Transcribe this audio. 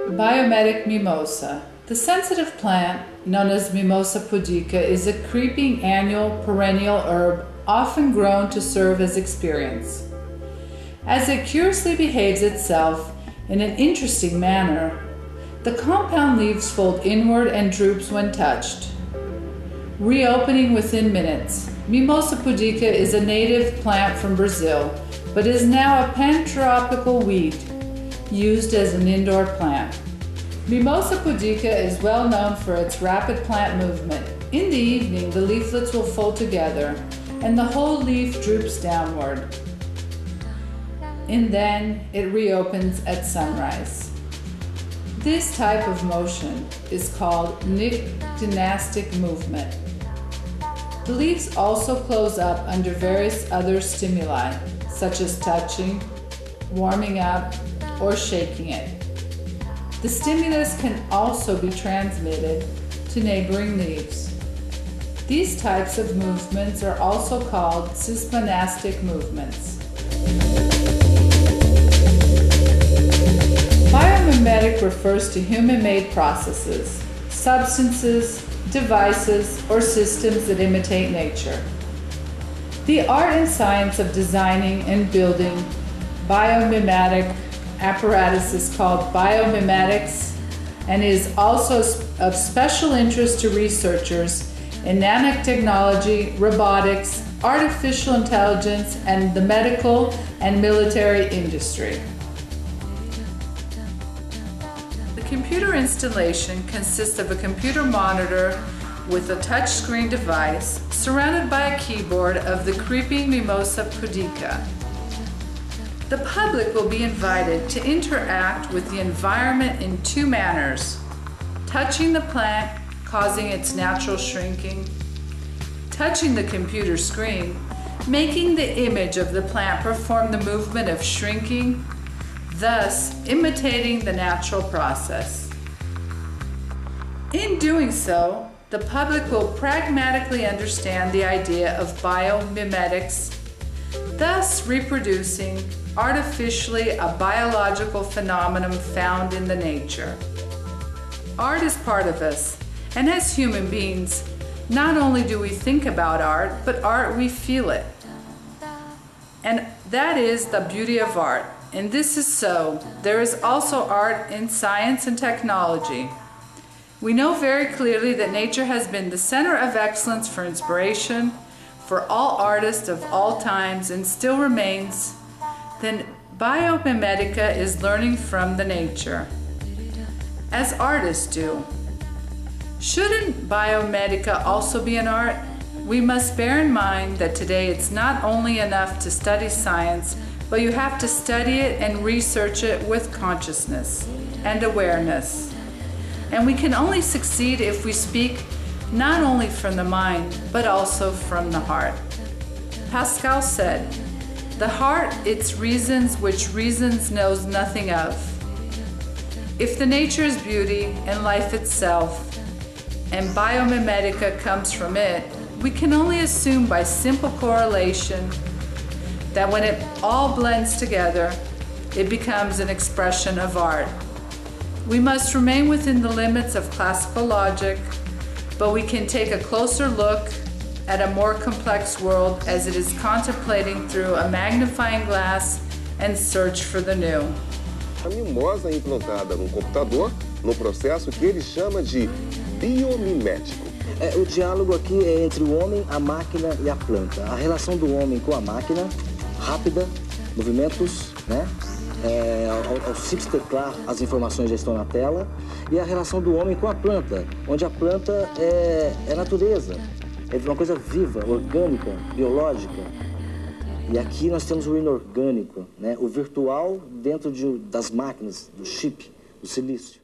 Biomimetic mimosa. The sensitive plant, known as Mimosa pudica, is a creeping annual perennial herb often grown to serve as experience. As it curiously behaves itself in an interesting manner, the compound leaves fold inward and droops when touched, reopening within minutes. Mimosa pudica is a native plant from Brazil, but is now a pan-tropical weed used as an indoor plant. Mimosa pudica is well known for its rapid plant movement. In the evening, the leaflets will fold together and the whole leaf droops downward. And then it reopens at sunrise. This type of motion is called dynastic movement. The leaves also close up under various other stimuli, such as touching, warming up, or shaking it. The stimulus can also be transmitted to neighboring leaves. These types of movements are also called seismonastic movements. Biomimetic refers to human-made processes, substances, devices, or systems that imitate nature. The art and science of designing and building biomimetic apparatus is called biomimetics and is also of special interest to researchers in nanotechnology, robotics, artificial intelligence, and the medical and military industry. The computer installation consists of a computer monitor with a touchscreen device surrounded by a keyboard of the creeping Mimosa pudica. The public will be invited to interact with the environment in two manners: touching the plant, causing its natural shrinking, touching the computer screen, making the image of the plant perform the movement of shrinking, thus imitating the natural process. In doing so, the public will pragmatically understand the idea of biomimetics, thus reproducing artificially a biological phenomenon found in the nature. Art is part of us, and as human beings, not only do we think about art, but art we feel it. And that is the beauty of art. And this is so. There is also art in science and technology. We know very clearly that nature has been the center of excellence for inspiration for all artists of all times and still remains. Then Biomimetica is learning from the nature, as artists do. Shouldn't Biomimetica also be an art? We must bear in mind that today it's not only enough to study science, but you have to study it and research it with consciousness and awareness. And we can only succeed if we speak not only from the mind, but also from the heart. Pascal said, "The heart, its reasons which reasons knows nothing of." If the nature is beauty and life itself, and Biomimetica comes from it, we can only assume by simple correlation that when it all blends together, it becomes an expression of art. We must remain within the limits of classical logic, but we can take a closer look at a more complex world as it is contemplating through a magnifying glass and search for the new. A mimosa é implantada no computador, no processo que ele chama de biomimético. O diálogo aqui é entre o homem, a máquina e a planta. A relação do homem com a máquina, rápida, movimentos, né? Ao simples teclar, as informações já estão na tela. E a relação do homem com a planta, onde a planta é natureza. É uma coisa viva, orgânica, biológica. E aqui nós temos o inorgânico, né? O virtual dentro das máquinas, do chip, do silício.